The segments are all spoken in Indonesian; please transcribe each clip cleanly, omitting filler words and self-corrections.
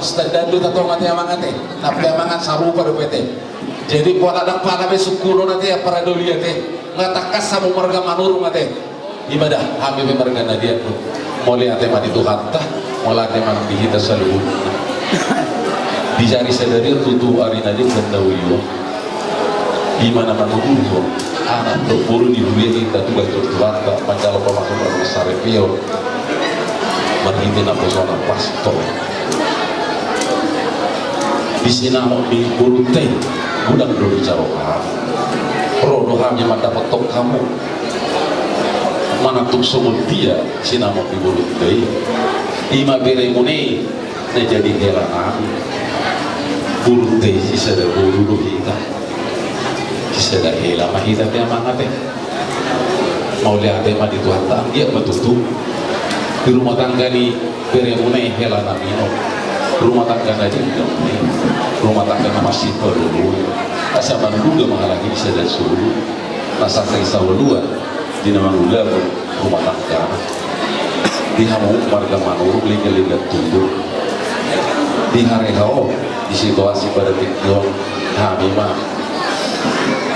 standar lu tato ngate amangate tapi amangat sarupa do pete jadi pola dak pada besukuro nanti ya para dolia teh ngatakas samu marga manuru ngate ibadah kami marga nadia tu mulai ate mati Tuhan tah mulai ate mati kita selalu dijari sadari tutu ari nadia kendawiyo di mana manuru anak berburu di dunia kita tugas Tuhan tak pancalo pemasuk besar pio marhitin apa soal pastor di sini mau diburu teh budak dulu carokan rodohannya mata petok kamu mana tuk semut dia sini mau diburu teh ima beremune ne jadi heran buru teh sisa ada buru kita sisa ada helah mah kita teh mana teh mau lihat teh mah di Tuhan tak dia betul di rumah tangga ni beremune helah namino rumah tangga aja enggak rumah tangga masih perlu asa manduga menghalangi bisa dan suruh rasa kisah luar di nama luar rumah tangga di hamu warga manur liga-liga tunduk di hari hao di situasi pada tiktok kami mah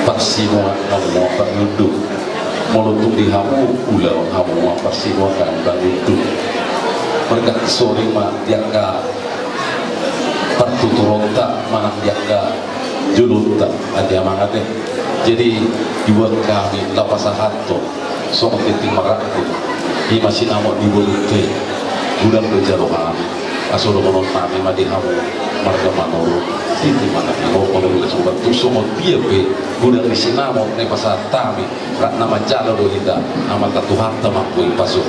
persimua kamu tak duduk menutup di hamu ulau hamu persimua kan duduk mereka sore mah diangkat pertuturonta mana jaga julunta ada amangatnya jadi dibuat kami lapas hato sok titik marakku di masih nama dibuat budak berjarohan asal menonton kami madi hamu marga manoro titik mana kalau boleh suka tu semua dia be budak di sini nama ne pasar kami nama jalo do kita nama Tuhan tamaku pasu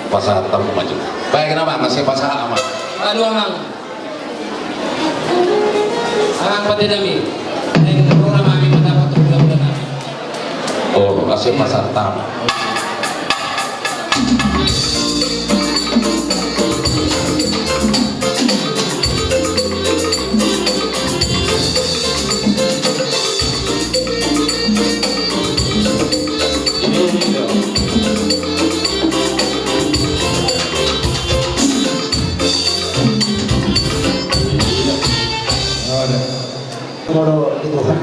pasar tamu maju baik kenapa ngasih pasar amat aduh amang pada dami yang program kami mendapat bulan-bulan oh ngasih pasar tamu Moro di Tuhan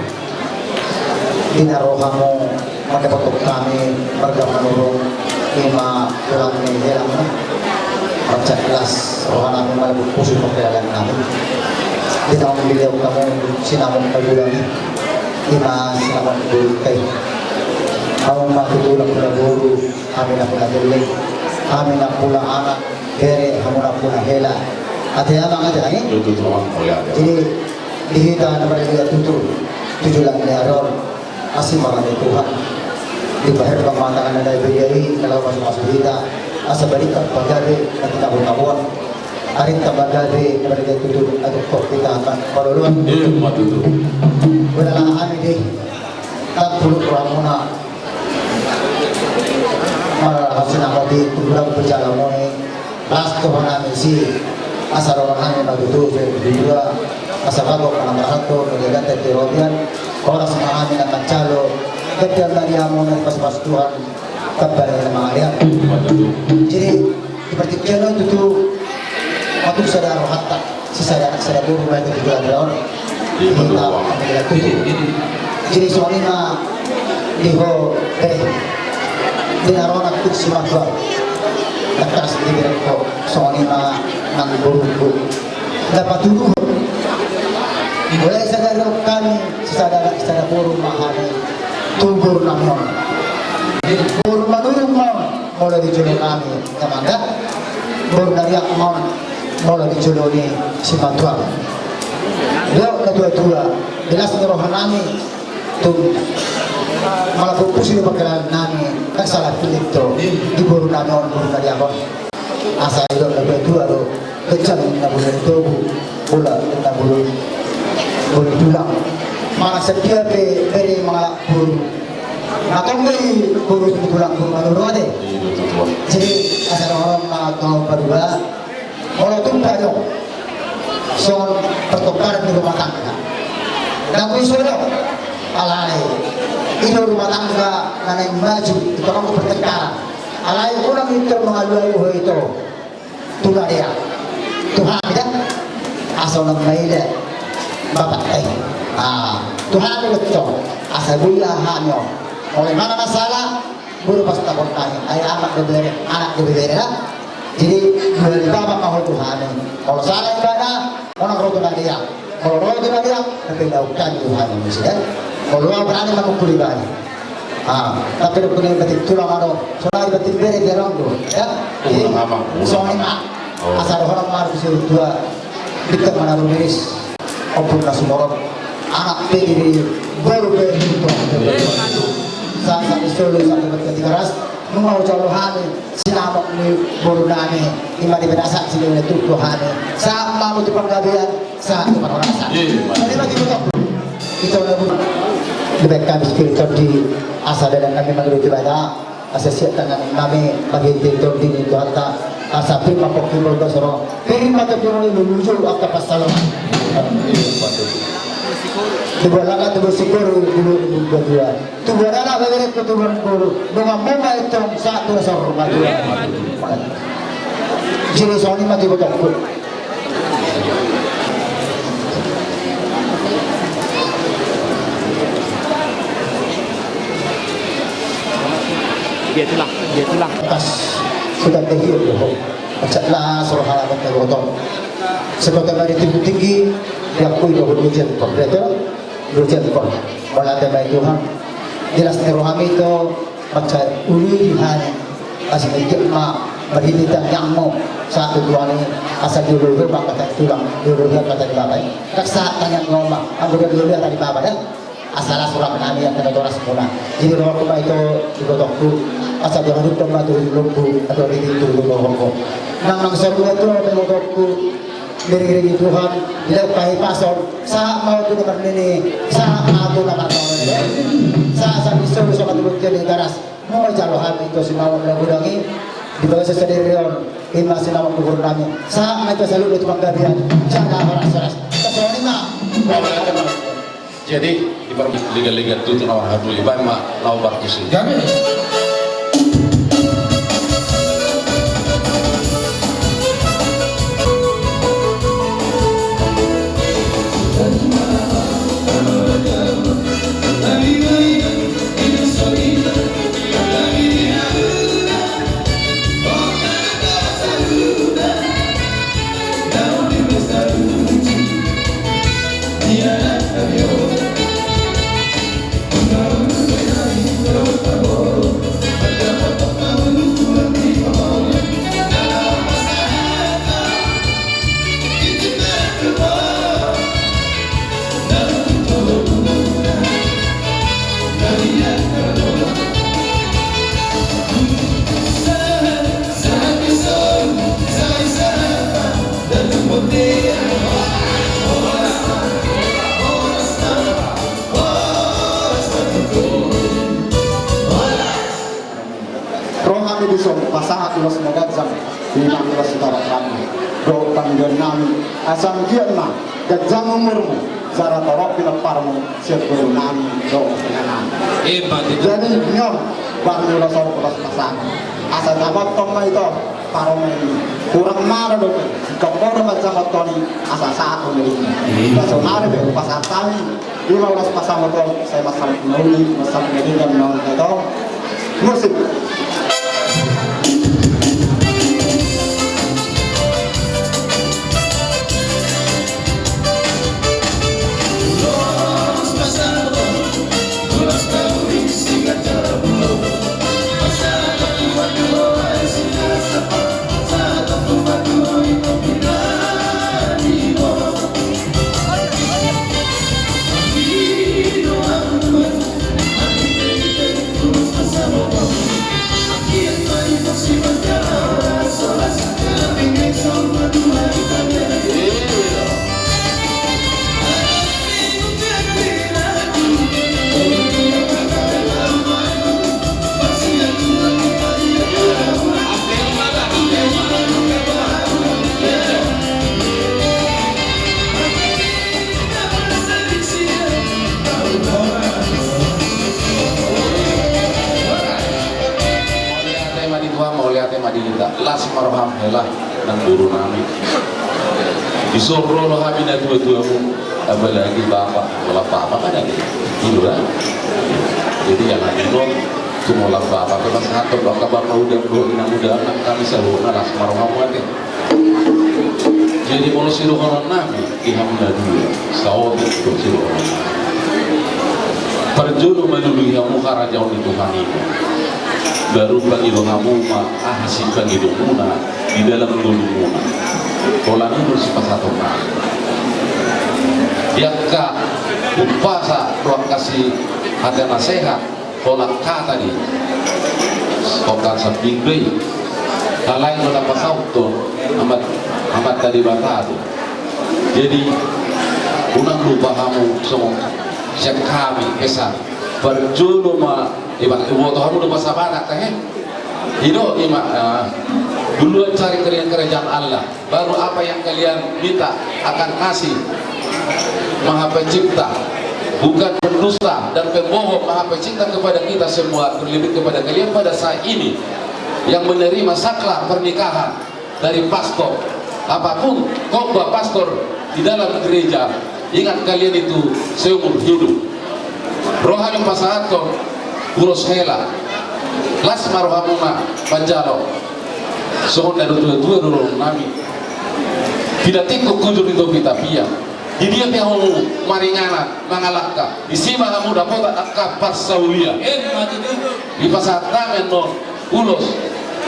dinaruh kamu mendapat kami warga menurung lima pulang ini hilang baca kelas rohan kami malah berpusing perjalanan kami di tahun beliau kamu sinamong pagulang lima sinamong bulkay kamu makitulang pula guru kami na pula diling kami na pula anak kere kamu na pula hela at yamang aja jadi dihita na pada dia tujuh lang ni aron asing marami Tuhan di bahir pamatangan na naibigay na lawas masuk hita asa balikat pagari na tinabon-tabon arin tabagari na pada dia tujuh adukok kita akan paluluan wala lang kami di tagpulot ramuna maralahasin ako di tulang berjalan mo ni last ko namin si asa rawan kami natutusin berdua asabado panamarato nagagata tirobian oras na amin ang mancalo gagyan na niya mo na pas Tuhan kabar ng mga liyan jadi ipartikyan itu matuk sadaro hatta si sadaro may ito juga daon jadi soalnya diho dinaron at si Matwa nagkas dibilang ko soalnya nang buruk dapat dulu wala sadaro kami sadara puro mahani tubur namun puro manurong mo mula di julo kami kamanda puro nariak mo mula di julo ni si Matwa do natua-tua bilas ni rohan namin tung malapupusin yung pagkalaan namin nagsalat pilito di puro namin puro nariak mo asa ilo natua-tua do kecang na bulan ito pula na bulan tulang mga setia dari mga guru atau dari guru tulang guru manurung ade jadi asal orang mga kaum berdua kalau tumpa dong soal pertukaran di rumah tangga dan kuisulah alay itu rumah tangga nanay maju itu kamu bertengkar alay ulang itu mengaluai itu Tuhan dia. Tuhan tidak asal namanya bapak Tuhan itu betul asal bulan hanya oleh mana masalah buru pas takut tanya ayah anak berbeda lah. Jadi dari bapak mau Tuhan kalau salah ibadah orang roh Tuhan dia kalau roh Tuhan dia tapi lakukan Tuhan ini sudah kalau orang berani mengukur ibadah tapi punya betul tulang ada soalnya betul beda dia orang tu ya soalnya asal orang marah sih dua dekat mana rumis opun nasumorong anak ini baru berhidup saat istri satu ketika ras mau jauhan sinamok ni baru nani lima di pedasat sini oleh Tuhan sama untuk penggabian saat itu orang rasa jadi bagi betul itu lebih kami spiritual di asal dan kami mengerucut ibadah asal siap tangan kami bagi itu di Tuhan tak asal prima pokok berdoa sorong prima terjun menuju akta pasalon Tubuhalah tubuh syukur dulu berdua. Tubuhalah bagaimana ketubuhan guru dengan mama itu satu sorong berdua. Jadi soalnya mati betul. Dia tulang. Atas sudah terhidup loh. Macamlah suruh halaman tergotong. Seperti dari tinggi diakui bahwa ujian betul ujian malah damai Tuhan jelas rohani itu macam uli hari asal ijma berdiri dan nyamuk satu dua ini asal dulu kata tulang dulu kata di bawah kaksa tanya ngomong ambil dulu tadi bawah dah asal surah kami yang kena doras semula jadi roh kuma itu digotokku asal jangan lupa matu lumpuh atau di itu lumpuh nang sebuah itu digotokku dari Tuhan tidak pakai pasal saat mau tu dapat ini saat mau tu dapat saat bisa bisa betul jadi garas mau jalur hati itu si mau mengurangi di bawah sesendirian ini masih nama kubur kami saat mereka selalu itu penggabian jangan horas kesoalnya jadi di liga-liga itu nawar hadu ibarat nawar bartus Jangan. pasangan tulas negara binang tulas setara kami do panggilan nami asam kiana dan jangan umurmu zara torok bila parmu siap guru nami do kesenangan jadi nyom bang tulas tulas pasangan asal dapat toma itu parmu kurang marah do kompor macam toni asal saat ini asal marah do pasangan kami 15 pasangan itu saya masang nuli masang ini dan non itu musik las marham helah nang buru nami isoro lo kami na tua-tuamu apalagi bapak wala papa kan ada itu lah. Jadi jangan minum cuma bapak ke mas hatur bapak udah muda anak kami selalu nalas marhamu ate. Jadi kalau siru konon nabi ihamna dulu sawat itu siru konon perjodoh menului yang mukhara jauh di Tuhan ini baru bagi kamu mah ahasi bagi dumuna di dalam dumuna kolan itu sifat satu nah dia ka upasa ruang kasih ada nasihat kolak kata tadi kokan sepinggai kalain mendapat sauto amat tadi batadu jadi unang lupa kamu semua siap kami kesan berjodoh ma ibarat ibu kamu lupa sabana teh hidup duluan cari kerjaan Allah baru apa yang kalian minta akan kasih. Maha Pencipta bukan pendusta dan pembohong, Maha Pencipta kepada kita semua, terlebih kepada kalian pada saat ini yang menerima saklar pernikahan dari pastor apapun khotbah pastor di dalam gereja. Ingat kalian itu seumur hidup rohani pasahaton urus hela las marhamuna panjalo sohon dari tua dulu nami tidak tikuk kujur itu kita pia di dia piahu maringana mangalaka di sima kamu dapat akak parsaulia di pasatamen non ulos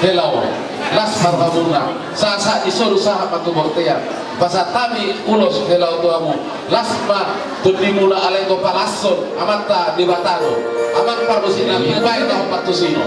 helawo las marhamuna saat disuruh sahabat tu bortea pasatami ulos helawo tuamu lasma terdimula alego palason amata di batano aman parbusina baik dah patusino.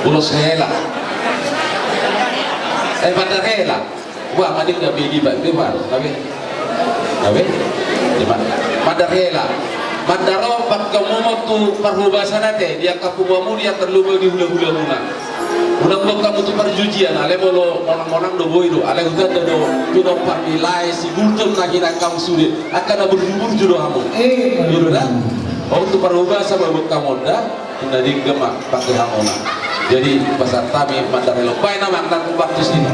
Ulos hela bandar hela wah madik gak bigi bak depan tapi bandar hela bandaro pak kamu tu perhubasan nate dia kapuamu dia terlalu di hula-hula unang kamu tu perjujian ale bolo monang do boy do ale udah do tuno parmilai si gultum lagi nak kamu sulit akan berhubur jodoh kamu jodoh dah tu perhubasan babuk kamu dah tidak digemak pakai hamona. Jadi pasar tami mandar lepai nama akan waktu sini.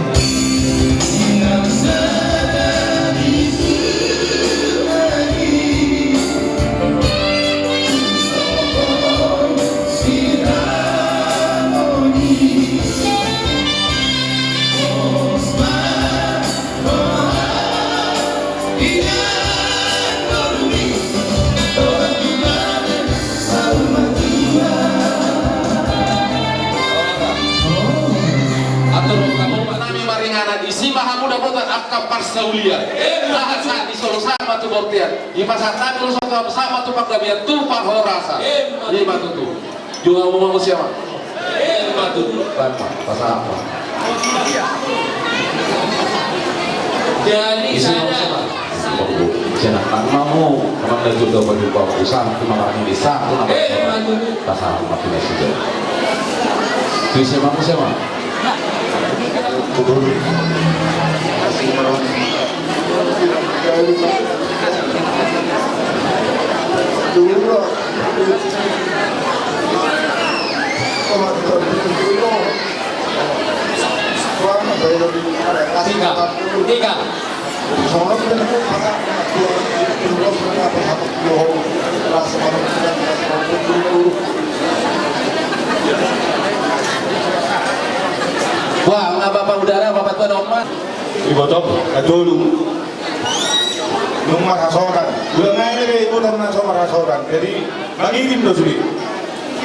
Akap parsaulia bahasa di solo sama tu bortian di pasar tadi lo sama tu pak gabian tu pak horasa ini batu tu juga mau siapa batu tu pasar apa jadi sana Jangan mau memang dari jodoh bagi bawa usang, cuma orang ini satu nama. Maju. Pasal makin sudah. Tuh siapa? Kubur. Tiga. Wah, nggak bapak udara, bapak tuan omat. Ibotop, kadulu. Nung marasoran. Bulan ngayon na ibo na sa marasoran. Jadi, magitim na sulit.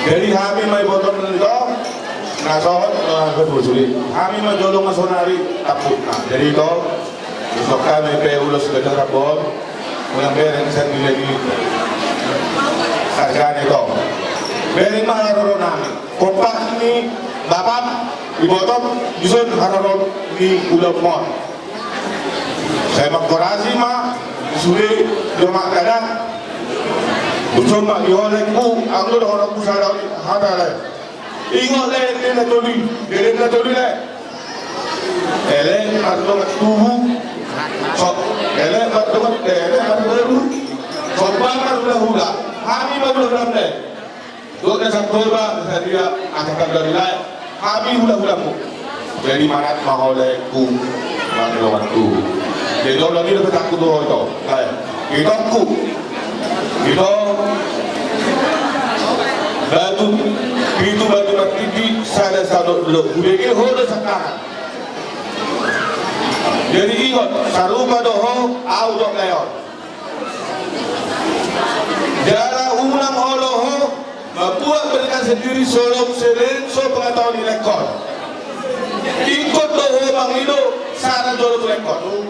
Jadi, kami may botop na nito, nasohon, kedua sulit. Kami may jolong na sonari, tapos na. Jadi ito, gusto kami pe ulos sa rabon, unang bereng sa nilagi. Sarjana ito. Bereng mahararo namin. Kompak ni Bapak, ibotop, gusto hararo ni Ulap Mon. Saya magkorasi ma, sulit joma kadang. Gusto ma iholek mo, ang lolo orang ko sa harare. Ingot le na tuli, na tuli le. Ele marto tubu. So, ele marto so bamar hula. Kami magulong le. Doon na sa toba sa dia akan dari lain. Kami hula mo. Jadi manat mahole ku magulong tu. Jadi orang ini lebih takut doh itu. Itu ku. Itu batu matiti sada lo budegi hodo sekarang. Jadi ingat sarupa doho au dok leon. Jara ulang holoho membuat mereka sendiri solong serenso pengetahuan di rekod. Ikut doho mangido sana jolo rekod.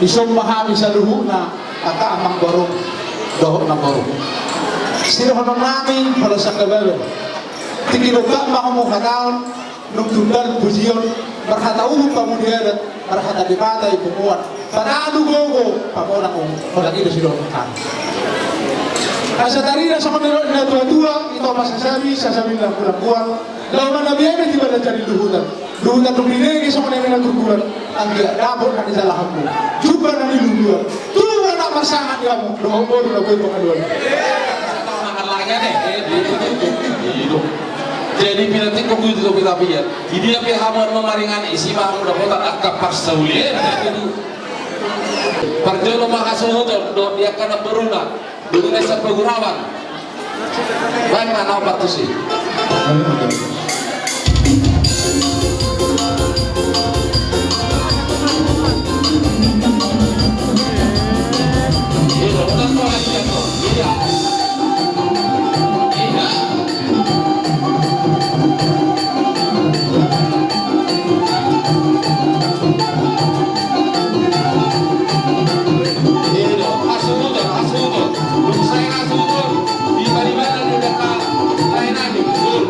Isang mahami sa luho na amang barong doho na barong. Sinuhunan namin pala sa kabalo. Tikinuka makamukataon nung tundal pujiyon marhatauhong pamunihadat marhata dimata ipumuan. Panalo gogo pamuna kong malaki na sinuhunan. Asa tari na sa kanila na tua-tua, ito sasabihin lang pulang buwan. Law na nabiyan na tiba na dyan luhutan. Luhutan nung binigay sa kanila na gurguran, ang dapot na nisalahan mo. Juba na niluluan. Tuwa na masangan niya mo. Doon mo na ko'y pangaluan. Jadi pinanti ko kudu to kita biar. Ini apa hamar memaringan isi mah mudah kota akap pasaulian. Parjolo makasuh to do dia kana beruna. Dulu nesa pegurawan. Baik mana obat tu sih. Ini bukan kau aja tu. Iya. Saya asutur di mana udah lain aja betul.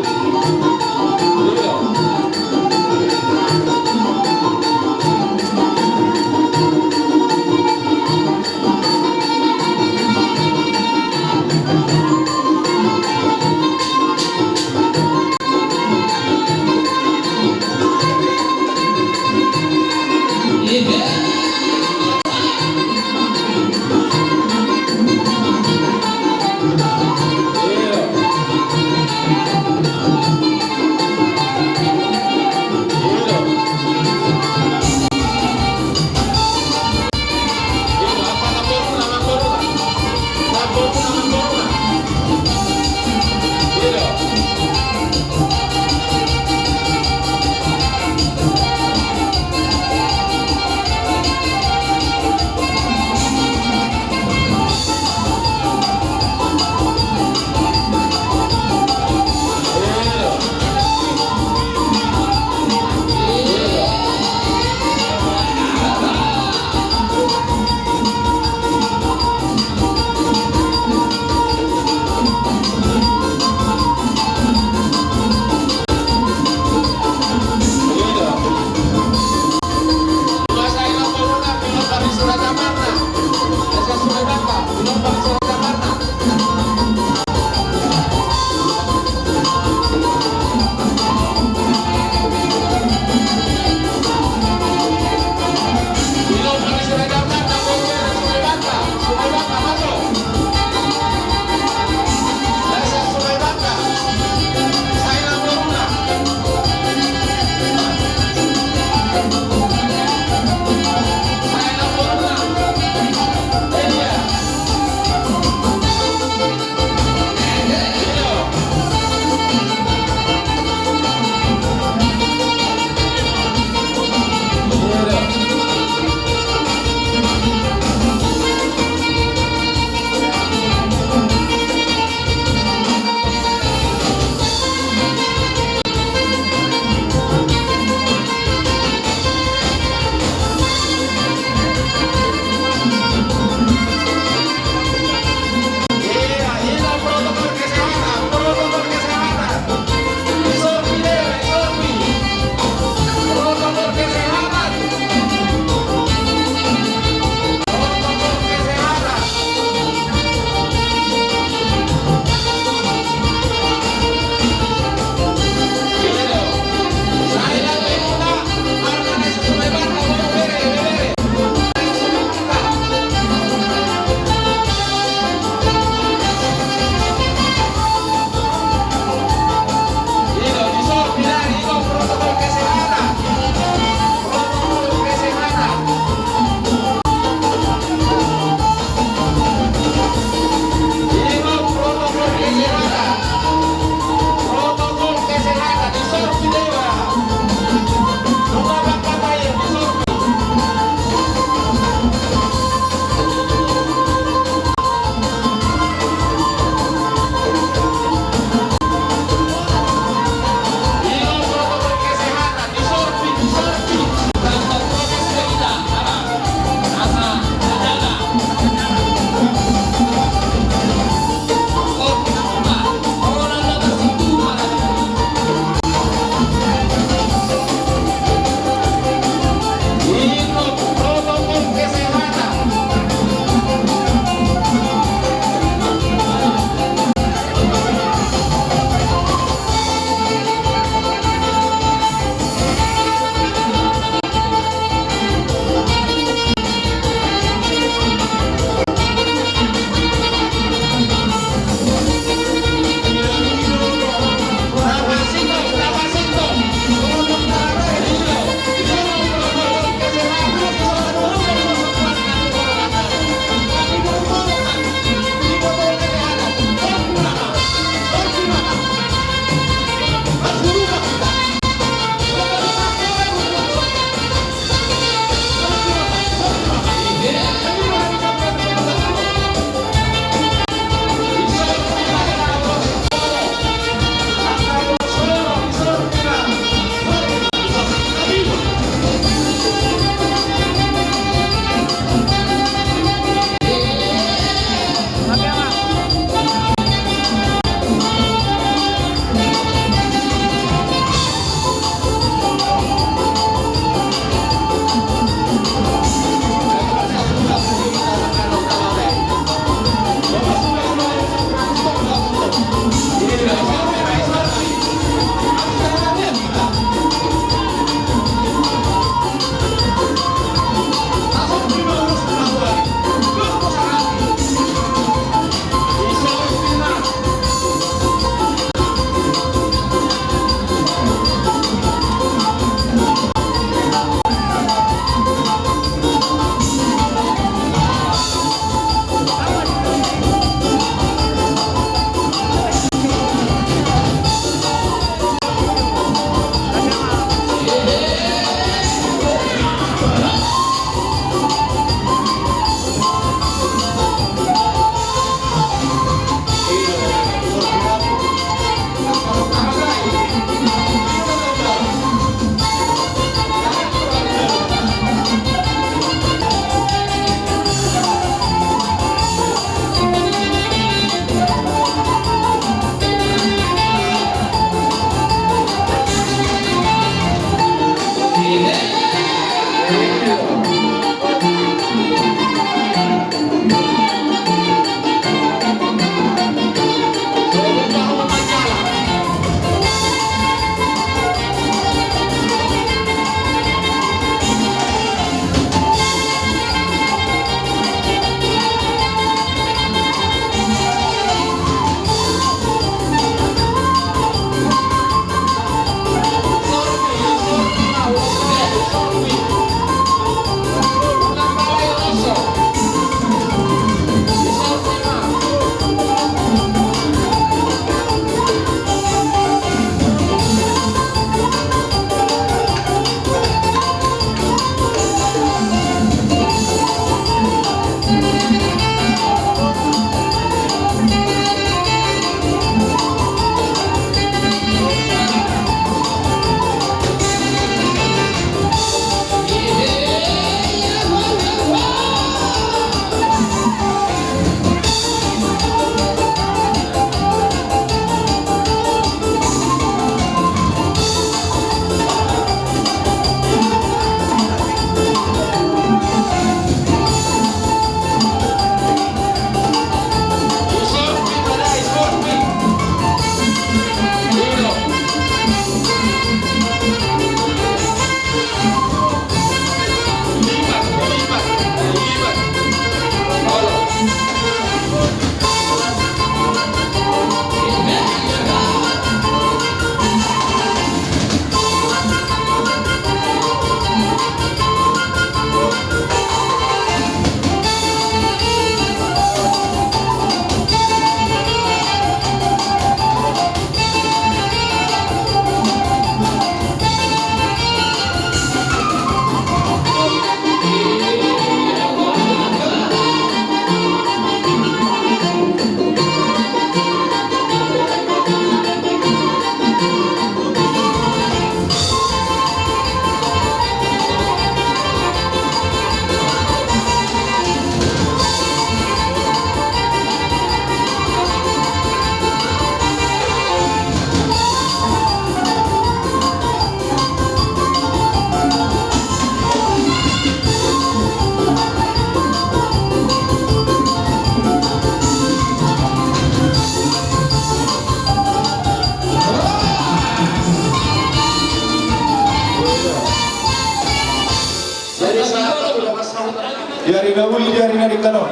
dahuli dari nari kanon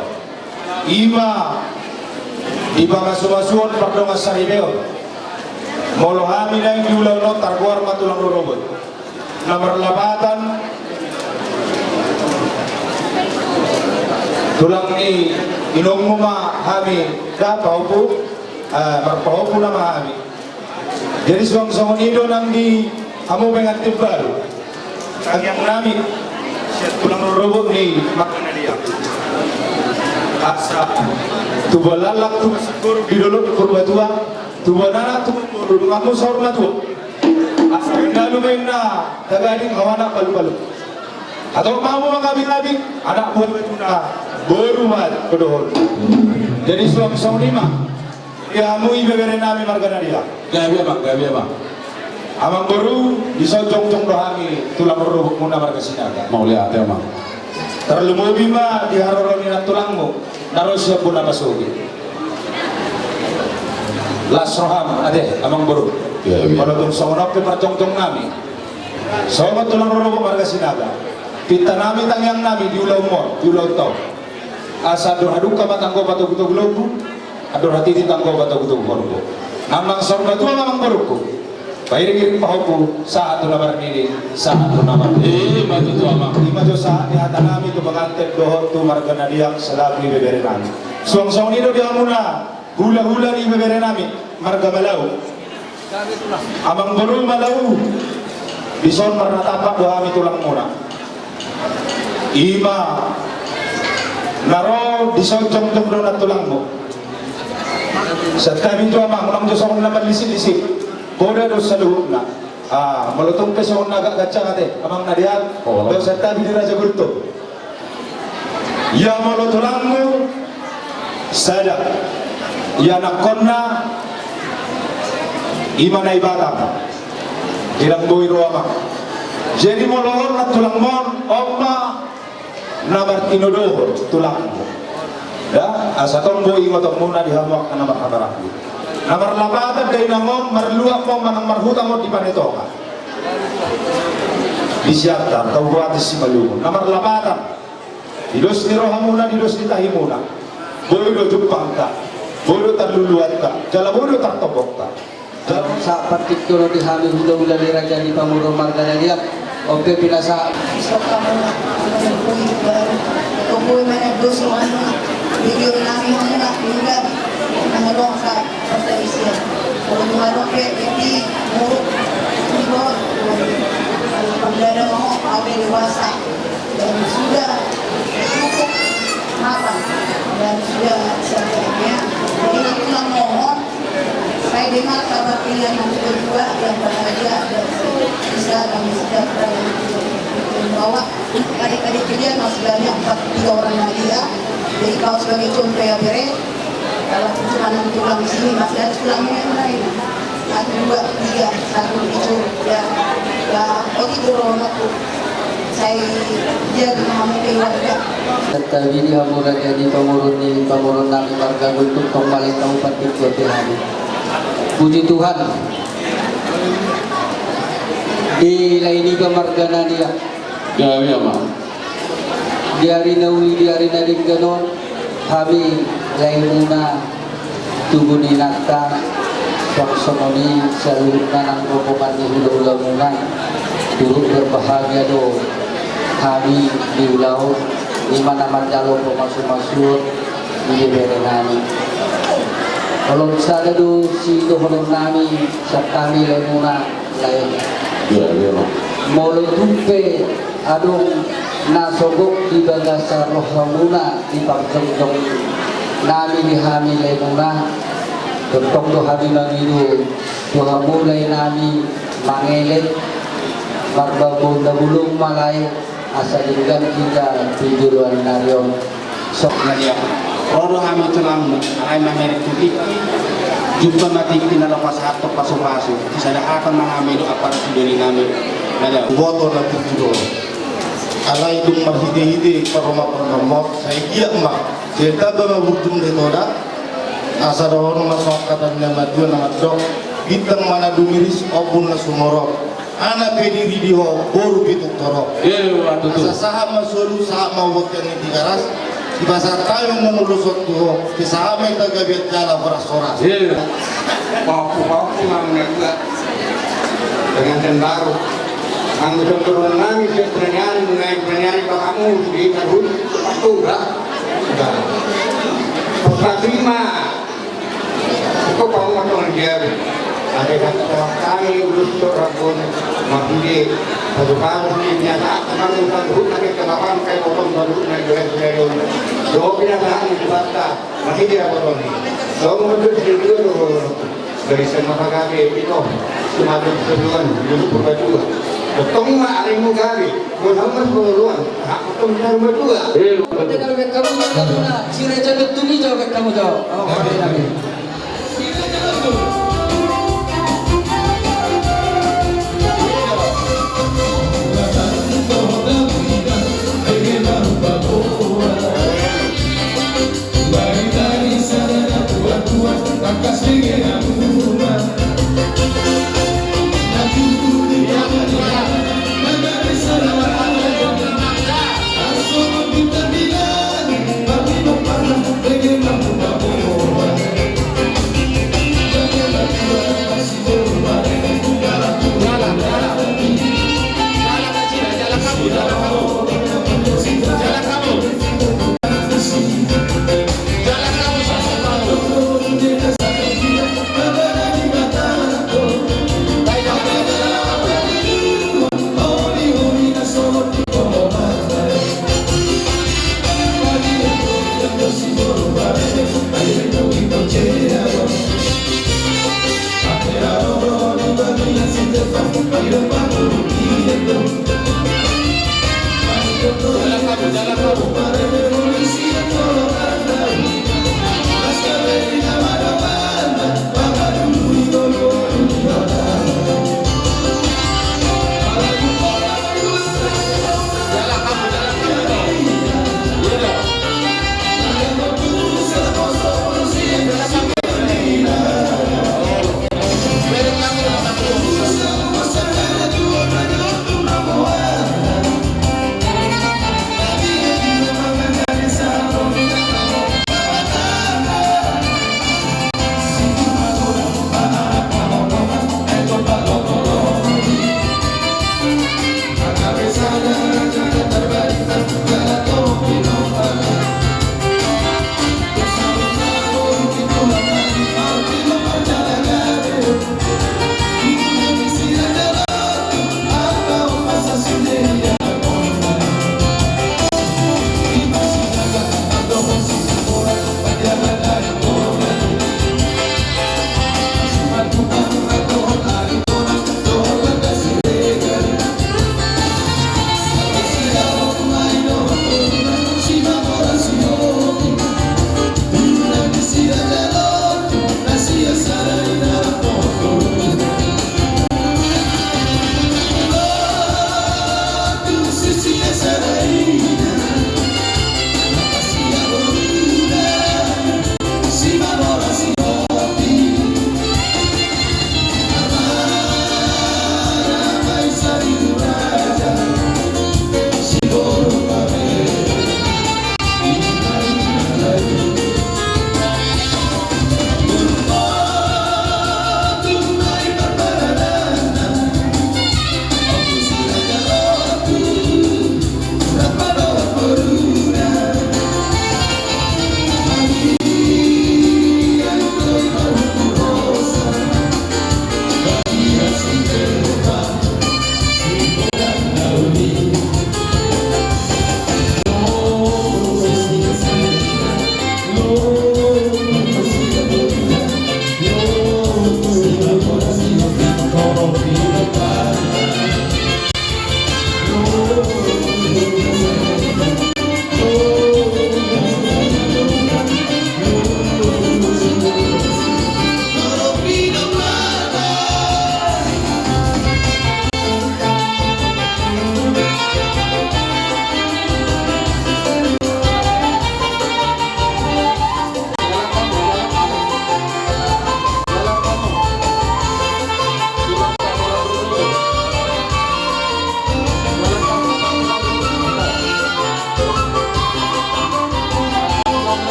ima iba masuk-masukan pardonga saribeo molo hami na yung diulaw no targuar matulang robot nomor labatan tulang ni inong mo hami da paupo marpaupo na mahami jadi suang songonido nang di amo bengat timbal ang yang namin siya tulang robot ni makana dia asa tuba lalak tuba siguro bidolot kurba tua tuba nana tuba kamu sahur na tua asa nalu main na tagading kawana palu-palu atau mau mengabing-abing anak buat na berumat kedohol jadi suami saunima ya mu ibebere nami margana dia Gabi apa? amang baru bisa jong-jong dohami tulang robot muna marga sinaga Mau lihat ya, Mang? terlalu mobi ma diharoroni na tulangmu naros siya po na masugi las roham ade amang baru Gabi. kalau tung saunap ke perjong-jong nami sama tulang robot marga sinaga kita nami tangyang nami di ulau mo di ulau tau asa dohaduka matanggo batu-batu globu adur hati ditanggo batu-batu korbo amang sorba tua amang baruku Pairing pahopo saat tu nabar nili saat tu nabar Maju tu Amang. lima jo saat di hata nami tu pengantin dohot tu margana diang selalu di bebere nami suang-suang itu dia muna hula-hula di bebere nami marga malau amang baru malau bison marna tapak doa mi tulang muna ima naro bison jom-jom donat tulangmu saat kami tu amang ulang jo song naman lisip-lisip boda do saluhna melutong peso naga gacha ate amang nadial do serta di raja gulto ya molotolangmu sada ya nakonna imana ibadah ilang boy roama jadi molor na tulangmon omma namar tinodohor tulangmu ya asatong boy ngotong muna dihamak na namar habarakli nomor labatan kay nangom marluak mo manang marhuta mo di panetoka disyata tau buatis si malumo nomor labatan didos ni rohamuna didos ni tahimuna boyo jupang ka boyo tarluluat ka jala boyo tartobok ka Dalam sa partikulo di hami hula-hula ni Raja di Pamuro Margana dia oke pinasa Gusto ka mo na kung buhay man nagduso video namin mo na hingga nangalong sa pagkaisya kung nangalong kaya hindi muro ibo pagdala mo awal liwasa dan sudah cukup mapan dan sudah sebagainya jadi itu lang mohon saya dengar kabar pilihan yang kedua yang bahagia dan bisa kami sejahtera yang bawa adik-adik kalian masih banyak 3 orang lagi ya jadi kau sebagai contoh ya bere kalau cuma tulang di sini masih ada tulangnya yang lain 1, 2, 3 1 itu ya oke turun aku saya dia mengambil keluarga serta ini hamura jadi pamurun nami marga untuk kembali kabupaten Kota Hari. Puji Tuhan di laini Margana dia Gabi Amang. di hari nawi di hari naring ganon kami lain muna tuguni nakta songsongoni seluruh nanang rombongan di hula-hula muna turut berbahagia do kami di ulau di mana manjalo pemasuk-masuk di berenani kalau sada do si doholong nami sa kami lain muna lain Gabi Amang. molo tumpe adong nasogok di bagasa rohamuna di pagjongjong nami di hami lemuna tentong do hami mangidu do hamulay nami mangelet magbabong na bulong malay asa linggan kita tujuan naryon sok Nadia, rodo kami tulang ay mameri tutik, jumpa mati tinalapas hatok paso-paso, sada akan mengambil aparat dari kami. Nadia, boto na tutudo alay dum mahide-hide paroma panggamot sa igiyak ma cerita ba mabudum de toda asa doon masok katan na madua na madok bitang mana dumiris obun na sumorok anak pedi video boru bitu toro. Waktu itu. Asa saham masulu saham mau bukan di garas. Di pasar tayo memulusot tuh, di saham yang tagabit kala horas-horas. Baku-baku namin nagla dengan dan baru ang turun namin sa nangyari pa kamu di karun patura pagkaklima ito pa ang matong nangyari ada kami gusto rabon mabili pagkakang niya na ang pagkakang na kalaban kay potong balut na ngayon do pinagahan ni bata makikita ko ron so mo dito dari sana pagkakang ito sumadong sa luwan yung pagkakula Tong maaring mo gabi, Muhammad Puluhan, ako itong berdua. Pati kalau kamu jangan na, si Reja Betuli jauh kamu jauh. Oh, pati nabi.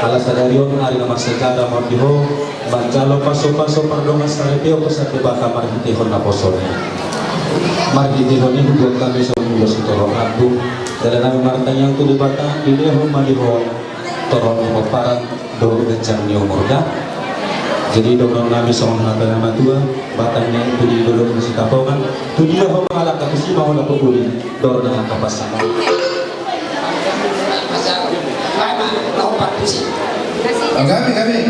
Alas sadarion ari na magsagara mardiho manjalo paso-paso pardongan sa repeo ko sa tibaka marhitihon na posol marhitihon ni huwag kami sa ulo si Toro Abdu dala namin martanyang tulibata bilihon malihon Toro mo parang doon gancang niyo murda jadi doon namin sa mga natin na matua batang niya tulilulog na si Kapongan tulilahon malaka kasi mahon na pupuli doon na kapasama Kami.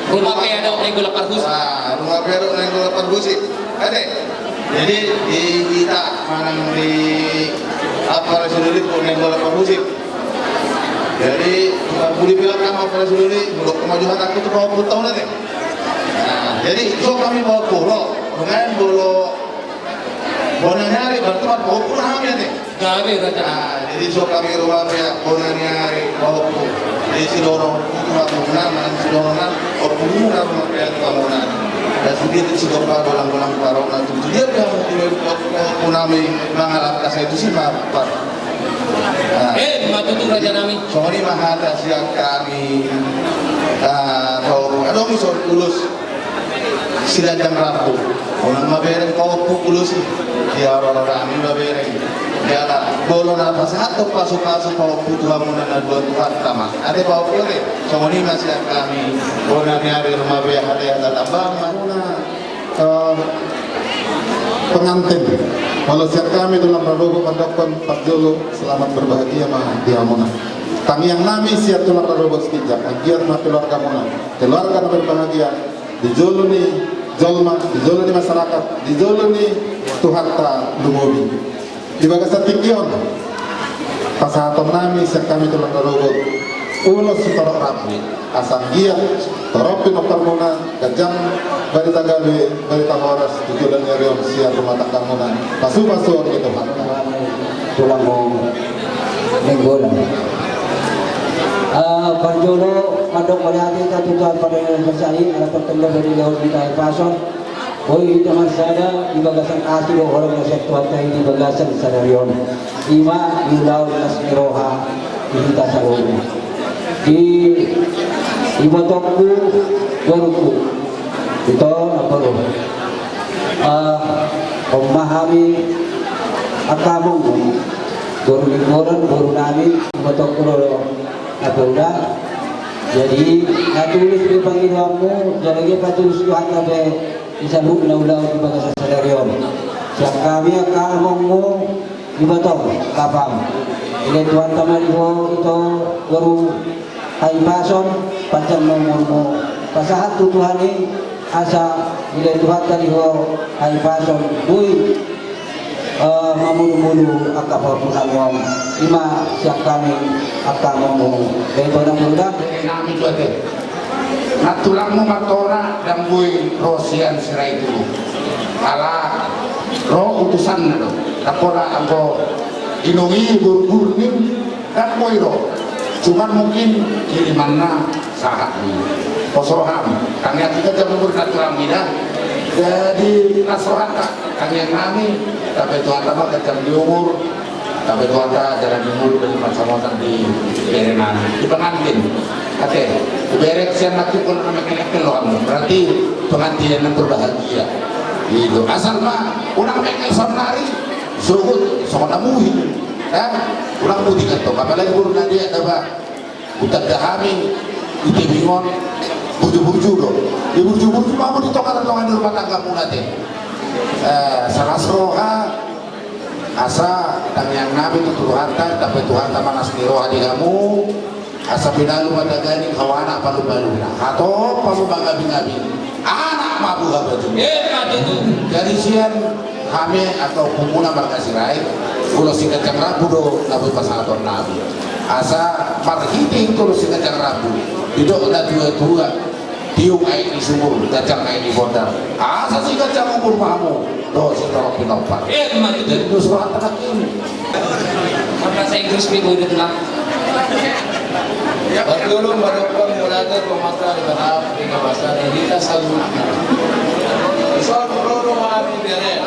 Rumah kaya ada orang gula pargus. Rumah baru orang gula pargus sih. Ada. Jadi di kita manang di apa resolusi orang gula pargus sih. Jadi buli bilang kamu apa resolusi untuk kemajuan aku tuh bawa 10 tahun nanti. Nah, jadi so kami bawa pulau dengan bolo bonanyari berteman bawa pulau kami nanti. Gawe raja. Jadi so kami rumah pihak bonanyari bawa pulau. Di Sidorong bangunan, Sidorongan, bangunan rumah pihak bangunan. Dan sedikit Sidorong golang-golang barongan. Dia yang punami mengalap kasih itu sih apa? Matutu raja nami. Sorry mahal siang kami. Kalau ada misal lulus sila jam rabu. Orang mabereng kau pulus dia orang kami mabereng. Ya lah, bolo na pasado pasok-pasok pa putuhan mo na naglutuhan tama. Ate pa po rin. So muli masih kami bolo na niari rumabaya hati at tambang Una pengantin. Walau siap kami dalam Prabowo Pandokon Pagdolo selamat berbahagia mah dia muna. Kami yang nami siap dalam Prabowo sekejap. Agiat mah keluarga muna. Keluarga berbahagia. Dijoloni jolma, dijoloni masyarakat, dijoloni Tuhan ta lumobi. Di bagasan tinggion pasahaton nami siap kami dalam Prabowo ulos si Toro Rapi asang giat Toropin Okarmona Gajang bari Tagawe bari Tahoras tujuan nyarion siap rumah tangga muna pasu-pasu gitu tulang mo minggulan Panjolo mandok malihati tatutuan pada yang bersari ada pertanda dari laut kita pason Hoy teman saya di bagasan asli orang yang sektual di bagasan sadarion lima di laut Nasmiroha di kita sarung di ibotokku baruku itu apa lo memahami akamung baru liburan baru nami ibotokku lo apa udah jadi natulis di panggilanmu jadi patulis Tuhan kabe bisa ulau-ulau di bagasan sadarion siap kami akamungmu ibotok kapam ini Tuhan tamaliho itu baru hai pason panjang nomormu pasahat Tuhan ini asa nilai Tuhan taliho hai pason bui mamulu-mulu akapapun agam lima siap kami akamomu dari barang muda nami tuate natulangmu matora dan bui rosian serai itu ala roh utusan nado tapola anggo inungi buru-buru ni dan bui roh cuman mungkin kirimanna sahat ni posoham kami kita jam natulang mida jadi nasohan kami nami tapi Tuhan lama kecam di umur tapi kota jalan minggu dari macam-macam di Berenan di pengantin. Oke, berek siang nanti kalau mereka keluar berarti pengantin yang berbahagia. Itu asal mah ulang mereka sonari suhut soalnya muhi, ulang muhi kan tuh. Apalagi burung nadia ada pak, utak dahami, ute bingon, buju-buju loh. Di buju-buju kamu ditokar-tokar di rumah tanggamu nanti. Salah seroha asa tang yang nabi itu Tuhan tapi Tuhan sama nasmiroha di kamu asa pinalu pada gani kawana palu-palu atau palu bangga-bangga anak mabu habaju dari sian kami atau kumuna markasirai ulo singkacang rabu do nabi pasangaton nabi asa marhiting tulo singkacang rabu didok na dua-dua tiung air di sumur kacang air di bodar asa singkacang umur mamu do singkacang pinopar jadi do surat anak ini Bahasa Inggris minggu itu lah. Pagulong marupang mulaga pemata di tanah di kawasan Elita Salutna. Soal perlu mengalami beret.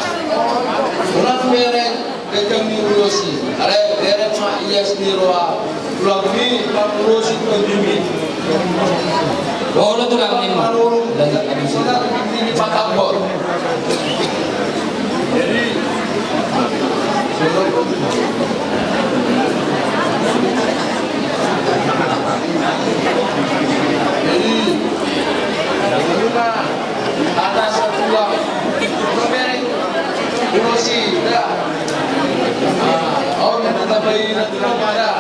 Ulang beret dekam niulosi. Are beret ma iya sendiriwa. Ulang ni papulosi pendimi. Bolo tu lang ni mo. Dan sudah ini patambor. Jadi ini mah ada satu uang pemilik ulosi dah orang yang tak bayi nak ada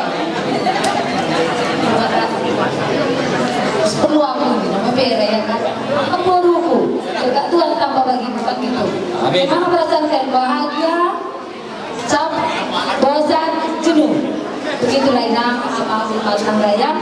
peluangku nama bere ya kan keburuku juga Tuhan tambah bagi bukan gitu. Amin. Mana merasakan bahagia cap bosan jenuh begitulah inang sama pasang raya.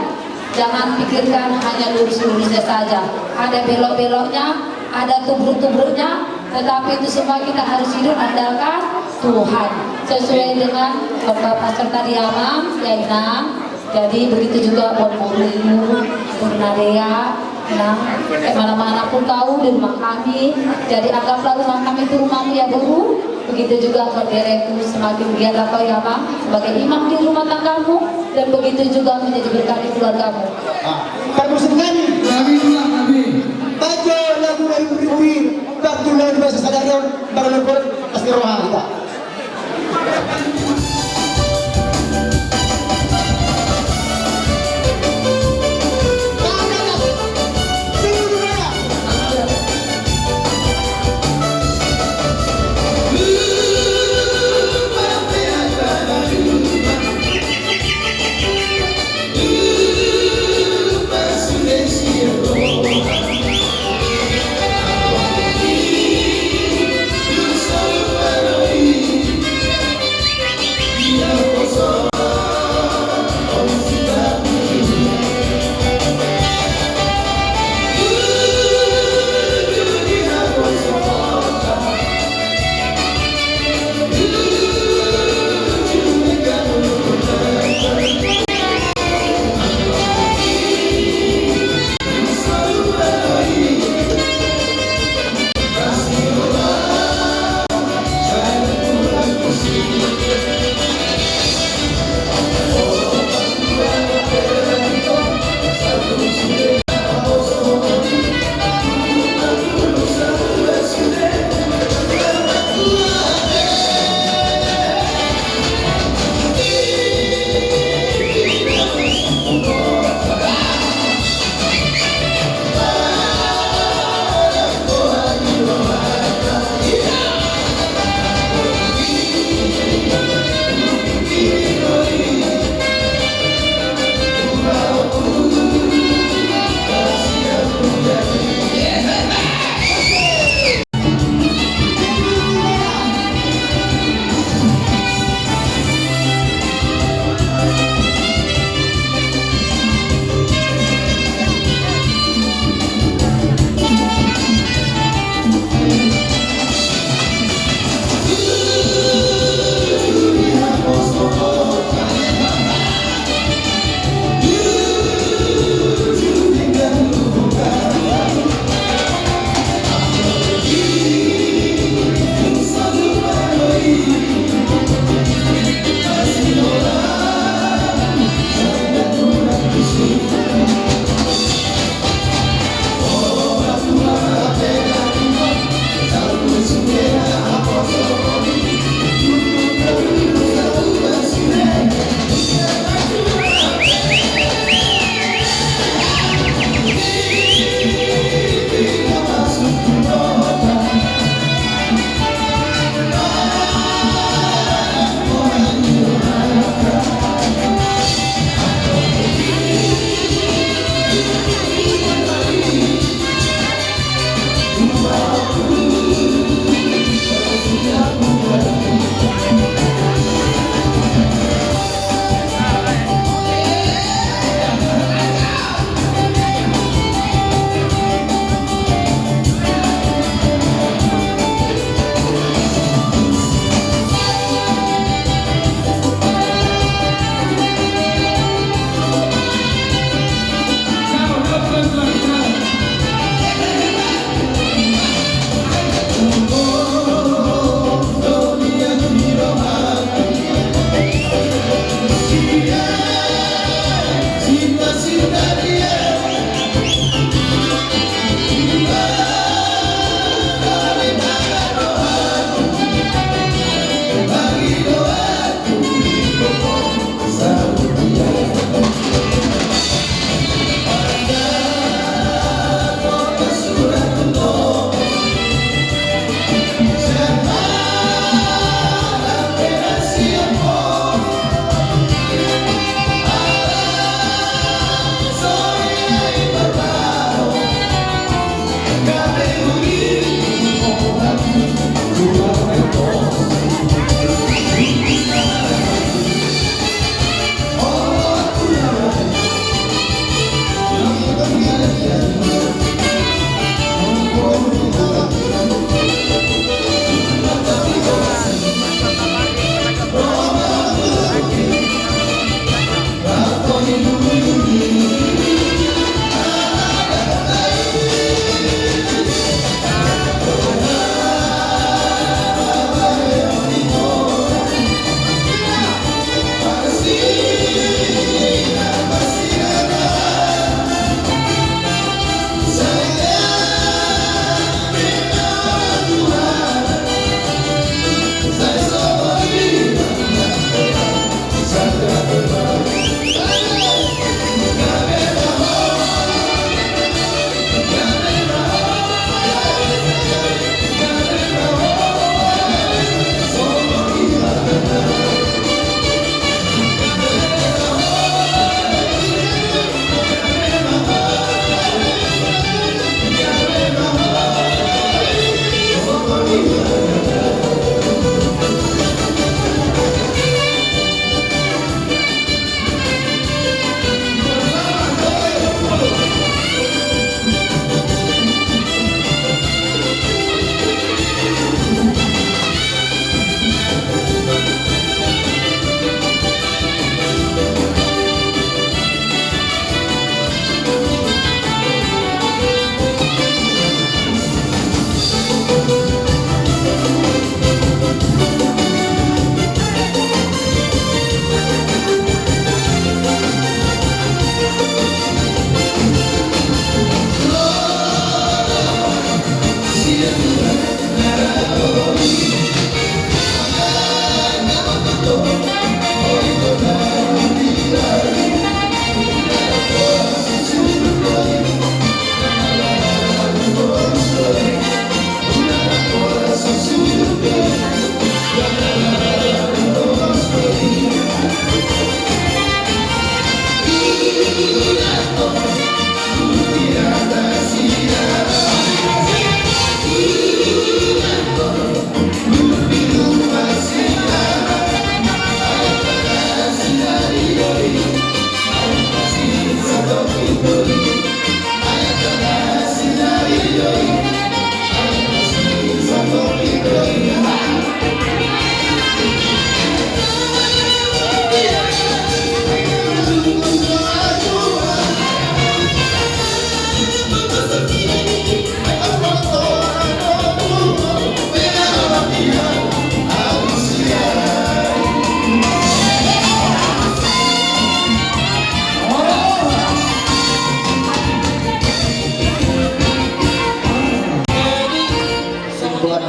Jangan pikirkan hanya lurus-lurusnya saja, ada belok-beloknya, ada tubruk-tubruknya, tetapi itu semua kita harus hidup andalkan Tuhan sesuai dengan Bapak Pastor tadi Amam ya Inang. Jadi begitu juga buat Murimu, Purnadea, mana-mana pun kau di rumah kami. Jadi anggaplah rumah kami itu rumahmu ya Guru. Begitu juga buat dereku semakin giatlah kau ya Bang sebagai imam di rumah tanggamu dan begitu juga menjadi berkat di keluargamu. Permusim kami. Baca lagu dari Uri-Uri, waktu lalu bahasa sadarion, baru lepot pasti rohani kita.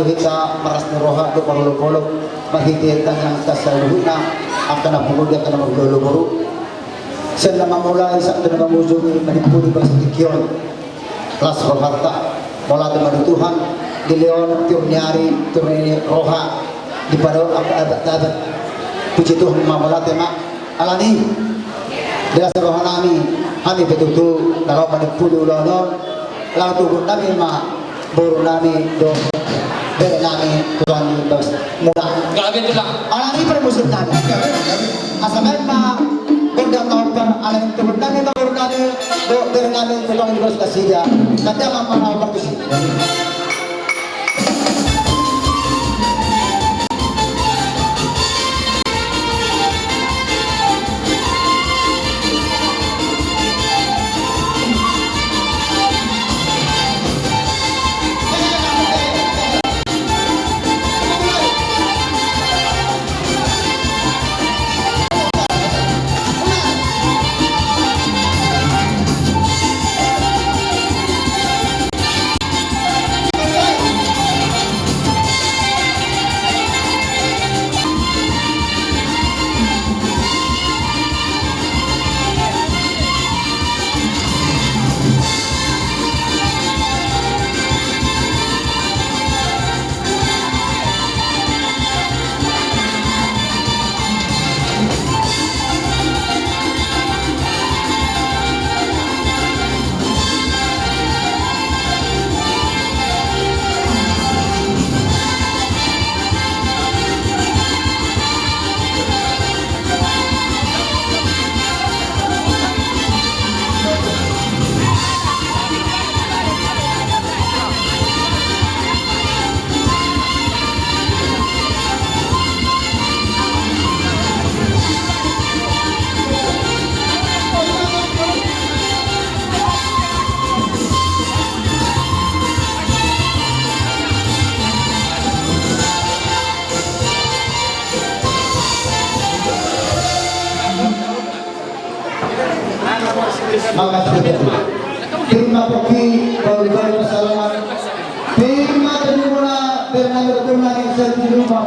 duhita maras ni roha do parulog-ulog maghigitan yang kasaluhuna akan napugod akan magluluburo sa namamulay sa atin namamuzumi manipuli ba sa dikyon las roharta mula do madutuhan di leon turniari roha di pado abat-abat puji Tuhan mamula tema alani dia sa roha nami kami betul-betul kalau manipuli ulonon lalu tugon nami buru nami do bere nami tuan bas mula Grabe itu lang. alani pada musuh nami asamen gondang tawar alani tugon nami buru nami do bere nami tuan bas kasih nanti mamana waktu sih terima kasih bagi persalaman terima kasih mula dengan berkenan yang saya terima